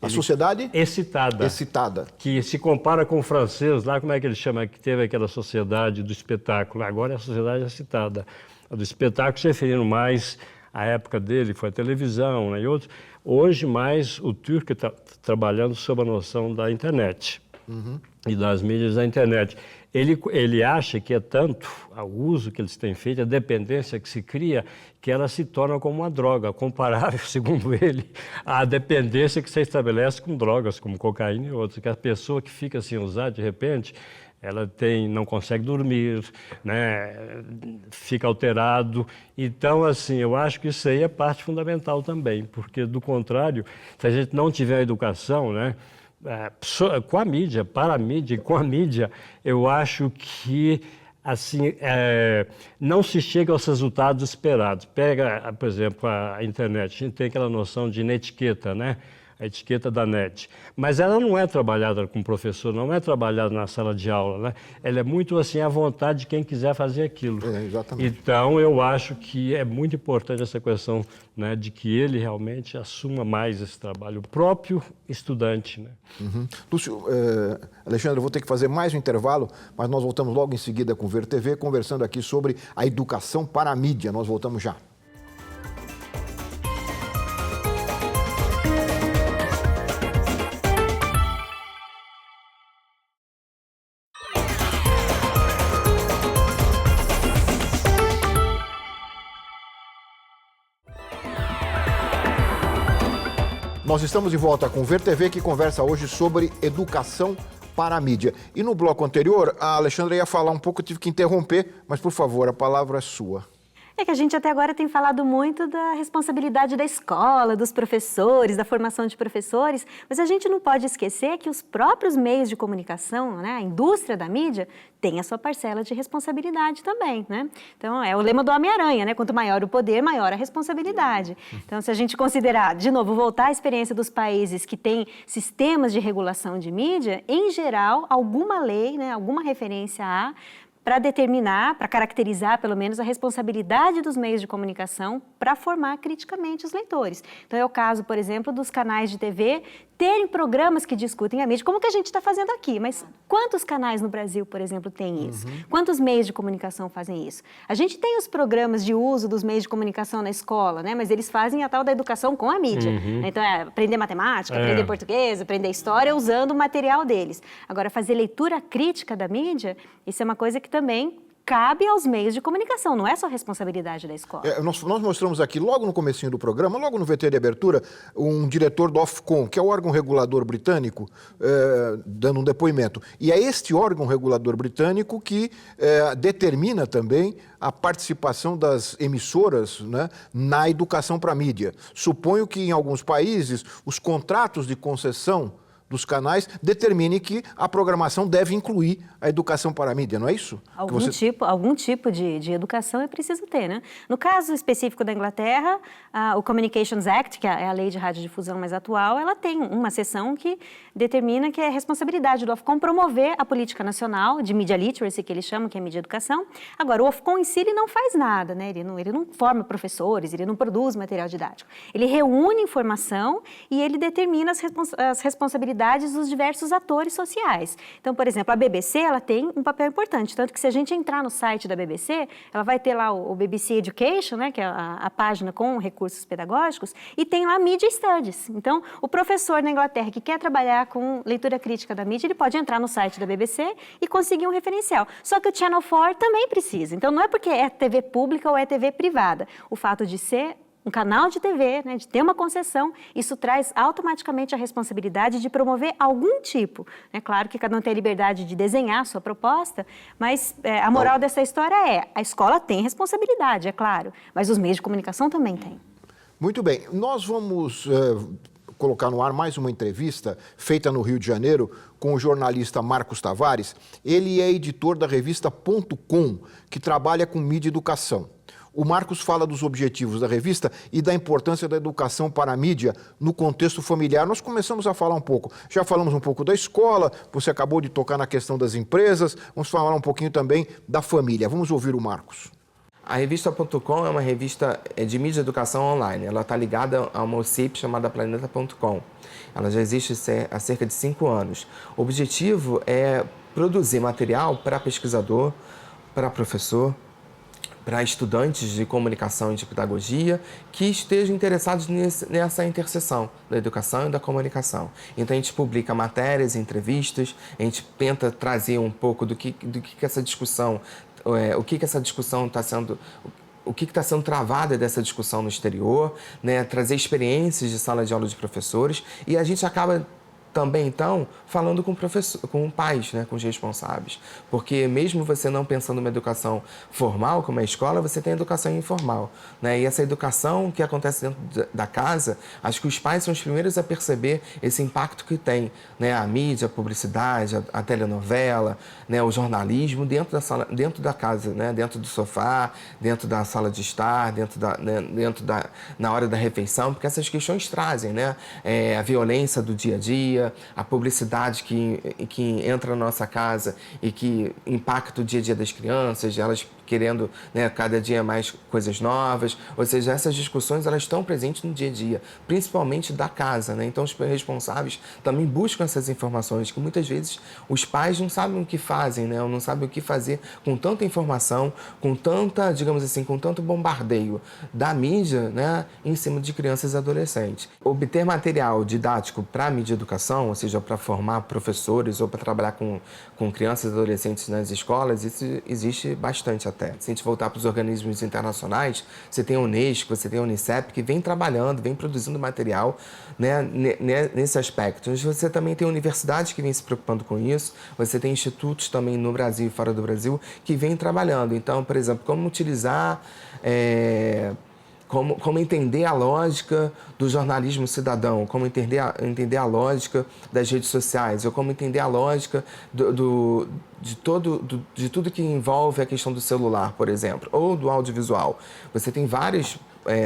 S1: A Sociedade?
S8: Excitada.
S1: Excitada.
S8: Que se compara com o francês, lá como é que ele chama, que teve aquela sociedade do espetáculo. Agora é a Sociedade Excitada. A do espetáculo se referindo mais à época dele, foi a televisão, né, e outros. Hoje mais o Türke está trabalhando sob a noção da internet e das mídias da internet. Ele acha que é tanto o uso que eles têm feito, a dependência que se cria, que ela se torna como uma droga, comparável, segundo ele, à dependência que se estabelece com drogas, como cocaína e outras. Que a pessoa que fica sem usar, de repente, ela não consegue dormir, né? Fica alterado. Então, assim, eu acho que isso aí é parte fundamental também, porque, do contrário, se a gente não tiver educação, né, com a mídia, para a mídia e com a mídia, eu acho que assim, não se chega aos resultados esperados. Pega, por exemplo, a internet, a gente tem aquela noção de netiqueta, né? A etiqueta da net. Mas ela não é trabalhada com o professor, não é trabalhada na sala de aula, né? Ela é muito assim à vontade de quem quiser fazer aquilo.
S1: Exatamente.
S8: Então, eu acho que é muito importante essa questão, né, de que ele realmente assuma mais esse trabalho, o próprio estudante, né?
S1: Uhum. Lúcio, Alexandre, eu vou ter que fazer mais um intervalo, mas nós voltamos logo em seguida com o Ver TV, conversando aqui sobre a educação para a mídia. Nós voltamos já. Nós estamos de volta com o Ver TV, que conversa hoje sobre educação para a mídia. E no bloco anterior, a Alexandra ia falar um pouco, eu tive que interromper, mas por favor, a palavra é sua.
S7: É que a gente até agora tem falado muito da responsabilidade da escola, dos professores, da formação de professores, mas a gente não pode esquecer que os próprios meios de comunicação, né, a indústria da mídia, tem a sua parcela de responsabilidade também, né? Então, é o lema do Homem-Aranha, né? Quanto maior o poder, maior a responsabilidade. Então, se a gente considerar, de novo, voltar à experiência dos países que têm sistemas de regulação de mídia, em geral, alguma lei, né, alguma referência a para determinar, para caracterizar, pelo menos, a responsabilidade dos meios de comunicação para formar criticamente os leitores. Então, é o caso, por exemplo, dos canais de TV terem programas que discutem a mídia, como que a gente está fazendo aqui, mas quantos canais no Brasil, por exemplo, têm isso? Quantos meios de comunicação fazem isso? A gente tem os programas de uso dos meios de comunicação na escola, né? Mas eles fazem a tal da educação com a mídia. Então, aprender matemática, aprender português, aprender história usando o material deles. Agora, fazer leitura crítica da mídia, isso é uma coisa que também cabe aos meios de comunicação, não é só responsabilidade da escola.
S1: Nós mostramos aqui, logo no comecinho do programa, logo no VT de abertura, um diretor do Ofcom, que é o órgão regulador britânico, dando um depoimento. E é este órgão regulador britânico que determina também a participação das emissoras, né, na educação para a mídia. Suponho que em alguns países os contratos de concessão dos canais determine que a programação deve incluir a educação para a mídia, não é isso?
S7: Algum tipo de educação é preciso ter, né? No caso específico da Inglaterra, o Communications Act, que é a lei de radiodifusão mais atual, ela tem uma seção que determina que é responsabilidade do Ofcom promover a política nacional de media literacy, que eles chamam, que é mídia educação. Agora, o Ofcom em si, ele não faz nada, né? Ele não forma professores, ele não produz material didático. Ele reúne informação e ele determina as responsabilidades dos diversos atores sociais. Então, por exemplo, a BBC, ela tem um papel importante, tanto que se a gente entrar no site da BBC, ela vai ter lá o BBC Education, né, que é a página com recursos pedagógicos, e tem lá Media Studies. Então, o professor na Inglaterra que quer trabalhar com leitura crítica da mídia, ele pode entrar no site da BBC e conseguir um referencial. Só que o Channel 4 também precisa. Então, não é porque é TV pública ou é TV privada. O fato de ser um canal de TV, né, de ter uma concessão, isso traz automaticamente a responsabilidade de promover algum tipo. É claro que cada um tem a liberdade de desenhar a sua proposta, mas a moral dessa história é, a escola tem responsabilidade, é claro, mas os meios de comunicação também têm.
S1: Muito bem, nós vamos colocar no ar mais uma entrevista feita no Rio de Janeiro com o jornalista Marcos Tavares. Ele é editor da revista .com, que trabalha com mídia e educação. O Marcos fala dos objetivos da revista e da importância da educação para a mídia no contexto familiar. Nós começamos a falar um pouco, já falamos um pouco da escola, você acabou de tocar na questão das empresas, vamos falar um pouquinho também da família. Vamos ouvir o Marcos.
S12: A revista .com é uma revista de mídia e educação online. Ela está ligada a uma OCIP chamada Planeta.com. Ela já existe há cerca de 5 anos. O objetivo é produzir material para pesquisador, para professor, para estudantes de comunicação e de pedagogia que estejam interessados nessa interseção da educação e da comunicação. Então a gente publica matérias, entrevistas, a gente tenta trazer um pouco do que essa discussão, o que essa discussão está sendo, o que está sendo travado dessa discussão no exterior, né? Trazer experiências de sala de aula de professores, e a gente acaba também, então, falando com pais, né, com os responsáveis. Porque mesmo você não pensando numa educação formal, como a escola, você tem a educação informal, né? E essa educação que acontece dentro da casa, acho que os pais são os primeiros a perceber esse impacto que tem, né? A mídia, a publicidade, a telenovela, né? O jornalismo dentro da casa, né? Dentro do sofá, dentro da sala de estar, na hora da refeição, porque essas questões trazem, né? A violência do dia a dia, a publicidade que entra na nossa casa e que impacta o dia a dia das crianças, elas querendo, né, cada dia mais coisas novas. Ou seja, essas discussões elas estão presentes no dia a dia, principalmente da casa, né? Então os responsáveis também buscam essas informações, que muitas vezes os pais não sabem o que fazem, né? Ou não sabem o que fazer com tanta informação, com tanta, digamos assim, com tanto bombardeio da mídia, né, em cima de crianças e adolescentes. Obter material didático para a mídia educação, ou seja, para formar professores ou para trabalhar com crianças e adolescentes nas escolas, isso existe bastante até. Se a gente voltar para os organismos internacionais, você tem a Unesco, você tem a Unicep, que vem trabalhando, vem produzindo material, né, nesse aspecto. Mas você também tem universidades que vêm se preocupando com isso, você tem institutos também no Brasil e fora do Brasil que vêm trabalhando. Então, por exemplo, como utilizar... Como entender a lógica do jornalismo cidadão, como entender a lógica das redes sociais, ou como entender a lógica de tudo que envolve a questão do celular, por exemplo, ou do audiovisual. Você tem vários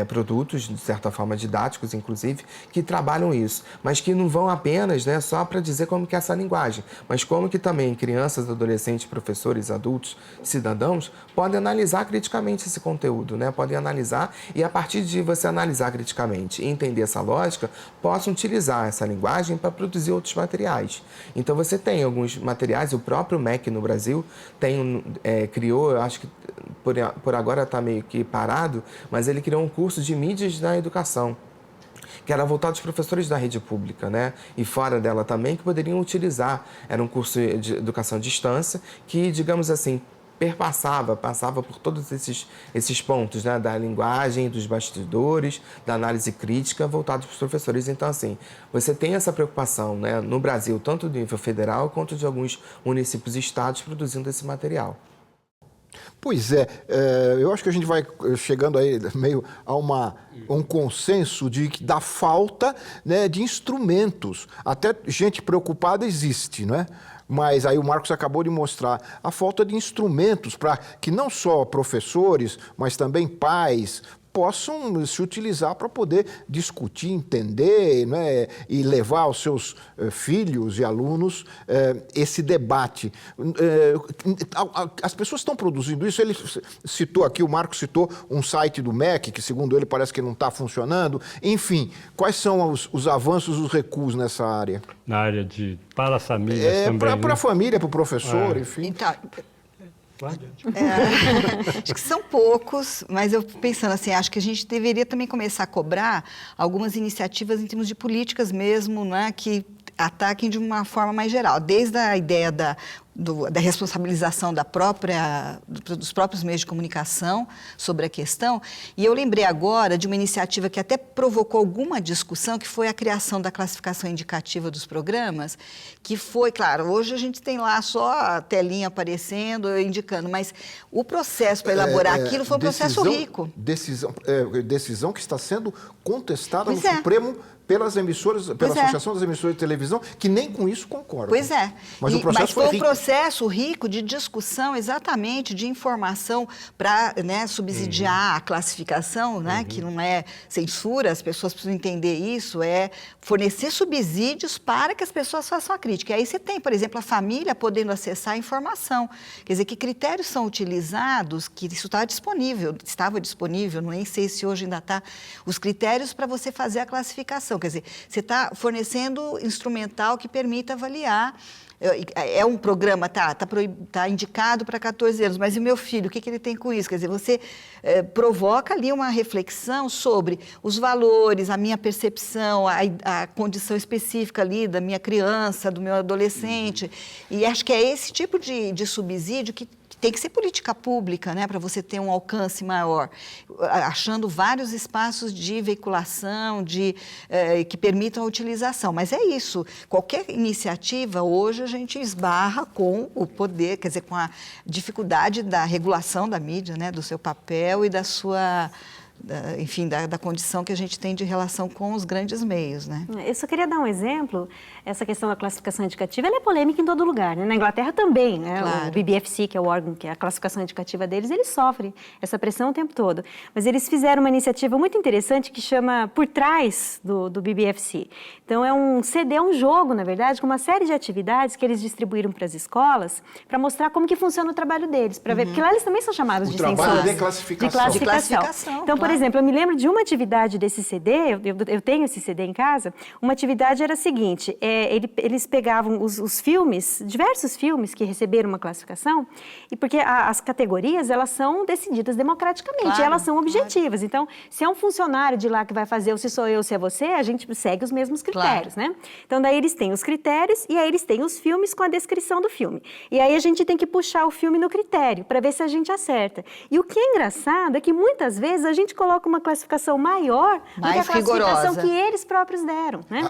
S12: produtos, de certa forma didáticos, inclusive, que trabalham isso, mas que não vão apenas, né, só para dizer como que é essa linguagem, mas como que também crianças, adolescentes, professores, adultos, cidadãos, podem analisar criticamente esse conteúdo, né? Podem analisar e, a partir de você analisar criticamente e entender essa lógica, possam utilizar essa linguagem para produzir outros materiais. Então, você tem alguns materiais, o próprio MEC no Brasil criou, eu acho que por agora está meio que parado, mas ele criou um curso de mídias na educação, que era voltado aos professores da rede pública, né? E fora dela também, que poderiam utilizar. Era um curso de educação à distância que, digamos assim, passava por todos esses pontos, né? Da linguagem, dos bastidores, da análise crítica, voltados para os professores. Então, assim, você tem essa preocupação, né, no Brasil, tanto do nível federal quanto de alguns municípios e estados produzindo esse material.
S1: Pois é, eu acho que a gente vai chegando aí meio a um consenso da falta, né, de instrumentos. Até gente preocupada existe, não é? Mas aí o Marcos acabou de mostrar a falta de instrumentos para que não só professores, mas também pais possam se utilizar para poder discutir, entender, né, e levar aos seus filhos e alunos esse debate. As pessoas estão produzindo isso. Ele citou aqui, o Marcos citou um site do MEC, que segundo ele parece que não está funcionando. Enfim, quais são os avanços, os recuos nessa área?
S8: Na área para as famílias também.
S1: Para a família, para o professor, enfim.
S9: Então, acho que são poucos, mas eu pensando assim, acho que a gente deveria também começar a cobrar algumas iniciativas em termos de políticas mesmo, né, que ataquem de uma forma mais geral, desde a ideia da responsabilização dos próprios meios de comunicação sobre a questão. E eu lembrei agora de uma iniciativa que até provocou alguma discussão, que foi a criação da classificação indicativa dos programas, que foi, claro, hoje a gente tem lá só a telinha aparecendo, indicando, mas o processo para elaborar aquilo foi um processo rico.
S1: Decisão que está sendo contestada no Supremo pelas emissoras, pela Associação das Emissoras de Televisão, que nem com isso concordam.
S9: Pois é.
S1: Mas o processo foi rico.
S9: Um processo rico de discussão, exatamente, de informação para, né, subsidiar a classificação, né, que não é censura, as pessoas precisam entender isso, é fornecer subsídios para que as pessoas façam a crítica. E aí você tem, por exemplo, a família podendo acessar a informação. Quer dizer, que critérios são utilizados, que isso estava disponível, nem sei se hoje ainda está, os critérios para você fazer a classificação. Quer dizer, você está fornecendo instrumental que permita avaliar. É um programa, tá indicado para 14 anos, mas e o meu filho, o que ele tem com isso? Quer dizer, você provoca ali uma reflexão sobre os valores, a minha percepção, a condição específica ali da minha criança, do meu adolescente. E acho que é esse tipo de subsídio que tem que ser política pública, né, para você ter um alcance maior, achando vários espaços de veiculação, que permitam a utilização. Mas é isso, qualquer iniciativa, hoje a gente esbarra com o poder, quer dizer, com a dificuldade da regulação da mídia, né, do seu papel e da sua... enfim, da condição que a gente tem de relação com os grandes meios, né?
S7: Eu só queria dar um exemplo. Essa questão da classificação indicativa, ela é polêmica em todo lugar, né? Na Inglaterra também, né?
S9: Claro.
S7: O BBFC, que é o órgão que é a classificação indicativa deles, eles sofrem essa pressão o tempo todo. Mas eles fizeram uma iniciativa muito interessante que chama Por Trás do BBFC. Então, é um CD, é um jogo, na verdade, com uma série de atividades que eles distribuíram para as escolas para mostrar como que funciona o trabalho deles, para ver, porque lá eles também são chamados de censores.
S1: O trabalho de classificação.
S7: De classificação. Então, por exemplo, eu me lembro de uma atividade desse CD, eu tenho esse CD em casa, uma atividade era a seguinte, eles pegavam os filmes, diversos filmes que receberam uma classificação, e porque as categorias, elas são decididas democraticamente,
S9: claro,
S7: elas são objetivas. Então, se é um funcionário de lá que vai fazer, ou se sou eu, se é você, a gente segue os mesmos critérios, né? Então, daí eles têm os critérios, e aí eles têm os filmes com a descrição do filme. E aí a gente tem que puxar o filme no critério, para ver se a gente acerta. E o que é engraçado é que muitas vezes a gente coloca uma classificação maior do que a classificação que eles próprios deram, né?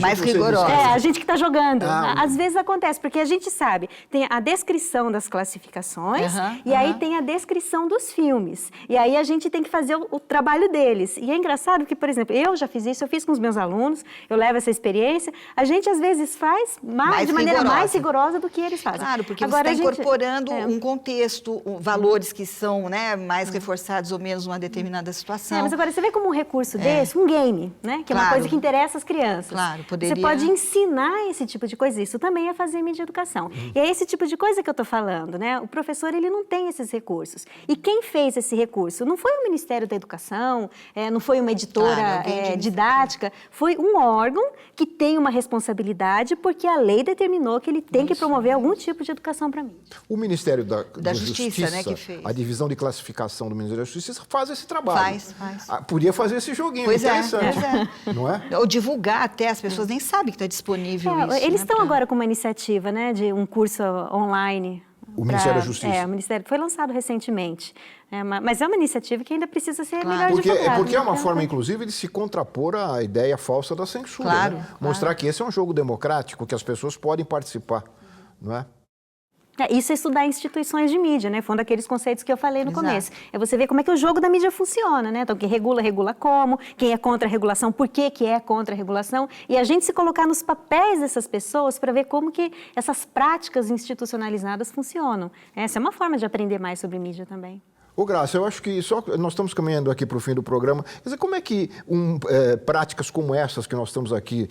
S9: Mais rigorosa.
S7: A gente que está jogando. Às vezes acontece, porque a gente sabe, tem a descrição das classificações e aí tem a descrição dos filmes. E aí a gente tem que fazer o trabalho deles. E é engraçado que, por exemplo, eu já fiz isso, eu fiz com os meus alunos, eu levo essa experiência, a gente às vezes faz de maneira mais rigorosa do que eles fazem.
S9: Claro, porque
S7: agora,
S9: você está incorporando um contexto, valores que são, né, mais reforçados ou menos numa determinada situação.
S7: Mas agora, você vê como um recurso desse, um game, né? Que é uma coisa que interessa as crianças.
S9: Claro, poderia...
S7: Você pode ensinar esse tipo de coisa, isso também é fazer mídia de educação. E é esse tipo de coisa que eu estou falando, né? O professor, ele não tem esses recursos. E quem fez esse recurso? Não foi o Ministério da Educação, não foi uma editora didática, foi um órgão que tem uma responsabilidade porque a lei determinou que ele tem que promover algum tipo de educação para mídia.
S1: O Ministério da Justiça,
S9: né, que fez.
S1: A divisão de classificação do Ministério da Justiça faz esse trabalho.
S9: Faz.
S1: Podia fazer esse joguinho,
S9: pois
S1: interessante. Não é?
S9: Ou divulgar até, as pessoas nem sabem que está disponível isso.
S7: Eles estão agora com uma iniciativa, né, de um curso online.
S1: O Ministério da Justiça.
S7: O Ministério foi lançado recentemente. Mas é uma iniciativa que ainda precisa ser melhor divulgada.
S1: Porque é uma forma, inclusive, de se contrapor à ideia falsa da censura.
S9: Claro,
S1: né? Mostrar que esse é um jogo democrático, que as pessoas podem participar, não é?
S7: Isso é estudar instituições de mídia, né? Foi um daqueles conceitos que eu falei no começo. É você ver como é que o jogo da mídia funciona, né? Então, quem regula, regula como, quem é contra a regulação, por que é contra a regulação, e a gente se colocar nos papéis dessas pessoas para ver como que essas práticas institucionalizadas funcionam. Essa é uma forma de aprender mais sobre mídia também.
S1: Ô, Graça, eu acho que nós estamos caminhando aqui para o fim do programa. Quer dizer, como é que práticas como essas que nós estamos aqui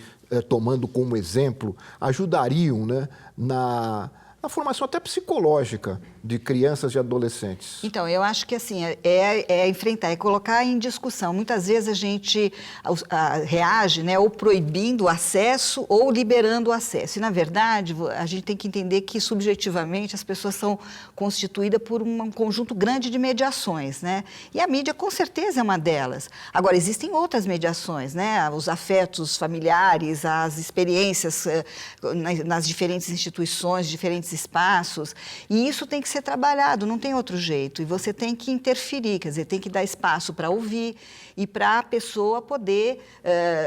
S1: tomando como exemplo ajudariam, né, na formação até psicológica de crianças e adolescentes?
S9: Então, eu acho que assim, é enfrentar, é colocar em discussão. Muitas vezes a gente reage, né, ou proibindo o acesso ou liberando o acesso. E, na verdade, a gente tem que entender que, subjetivamente, as pessoas são constituídas por um conjunto grande de mediações, né? E a mídia, com certeza, é uma delas. Agora, existem outras mediações, né? Os afetos familiares, as experiências nas diferentes instituições, diferentes espaços, e isso tem que ser trabalhado, não tem outro jeito, e você tem que interferir, quer dizer, tem que dar espaço para ouvir e para a pessoa poder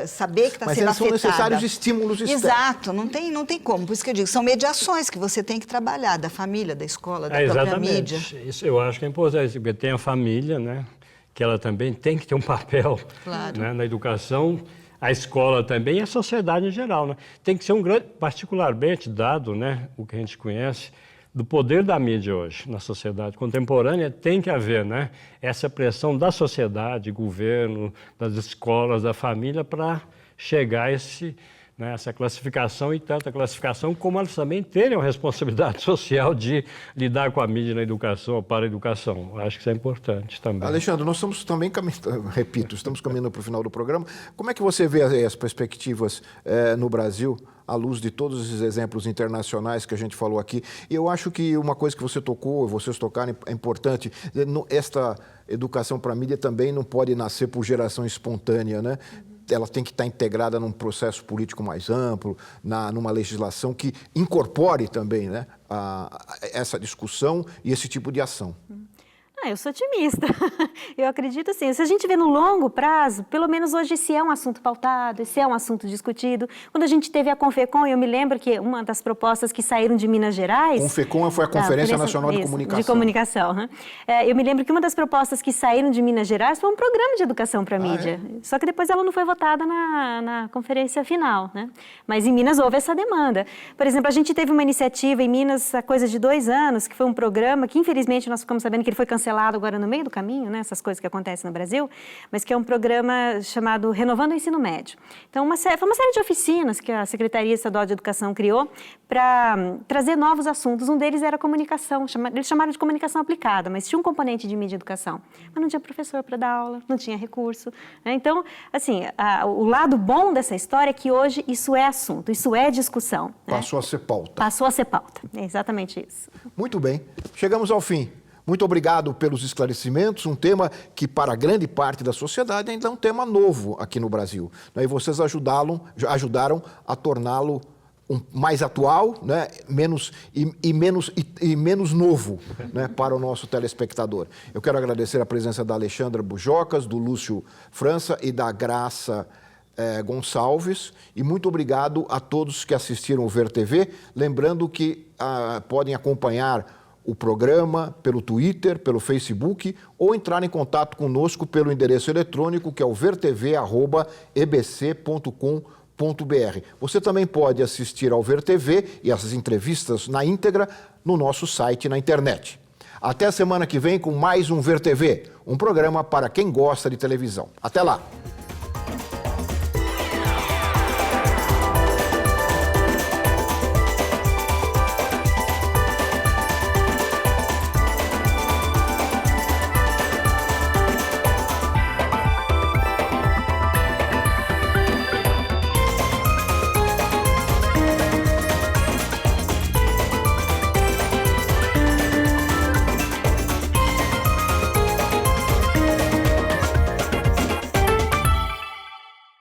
S9: saber que está sendo afetada.
S1: Mas são necessários estímulos externos.
S9: Exato, não tem como, por isso que eu digo, são mediações que você tem que trabalhar, da família, da escola, da própria mídia.
S8: Isso eu acho que é importante, porque tem a família, né, que ela também tem que ter um papel, né, na educação. A escola também e a sociedade em geral, né? Tem que ser um grande, particularmente dado, né, o que a gente conhece, do poder da mídia hoje na sociedade contemporânea, tem que haver, né, essa pressão da sociedade, governo, das escolas, da família, para chegar a essa classificação, e tanto a classificação como elas também terem a responsabilidade social de lidar com a mídia na educação ou para a educação. Acho que isso é importante também.
S1: Alexandre, nós estamos também caminhando, repito, estamos caminhando para o final do programa. Como é que você vê as perspectivas no Brasil, à luz de todos esses exemplos internacionais que a gente falou aqui? E eu acho que uma coisa que você tocou, vocês tocaram, é importante. Esta educação para a mídia também não pode nascer por geração espontânea, né? Ela tem que estar integrada num processo político mais amplo, numa legislação que incorpore também, né, essa discussão e esse tipo de ação?
S7: Eu sou otimista. Eu acredito assim, se a gente vê no longo prazo, pelo menos hoje esse é um assunto pautado, esse é um assunto discutido. Quando a gente teve a Confecom, eu me lembro que uma das propostas que saíram de Minas Gerais...
S1: Confecom foi a Conferência Nacional de Comunicação.
S7: De comunicação. Né? Eu me lembro que uma das propostas que saíram de Minas Gerais foi um programa de educação para a mídia. Só que depois ela não foi votada na conferência final. Né? Mas em Minas houve essa demanda. Por exemplo, a gente teve uma iniciativa em Minas há coisa de 2 anos, que foi um programa que infelizmente nós ficamos sabendo que ele foi cancelado agora no meio do caminho, né, essas coisas que acontecem no Brasil, mas que é um programa chamado Renovando o Ensino Médio. Então, foi uma série de oficinas que a Secretaria Estadual de Educação criou para trazer novos assuntos. Um deles era a comunicação, eles chamaram de comunicação aplicada, mas tinha um componente de mídia e educação. Mas não tinha professor para dar aula, não tinha recurso. Né? Então, assim, o lado bom dessa história é que hoje isso é assunto, isso é discussão. Né?
S1: Passou a ser pauta.
S7: Passou a ser pauta, é exatamente isso.
S1: Muito bem, chegamos ao fim. Muito obrigado pelos esclarecimentos, um tema que para grande parte da sociedade ainda é um tema novo aqui no Brasil. E vocês ajudaram a torná-lo mais atual, né? menos novo, né? Para o nosso telespectador. Eu quero agradecer a presença da Alexandra Bujocas, do Lúcio França e da Graça Gonçalves, e muito obrigado a todos que assistiram o Ver TV, lembrando que podem acompanhar o programa pelo Twitter, pelo Facebook, ou entrar em contato conosco pelo endereço eletrônico que é o vertv@ebc.com.br. Você também pode assistir ao Ver TV e essas entrevistas na íntegra no nosso site na internet. Até a semana que vem com mais um Ver TV, um programa para quem gosta de televisão. Até lá!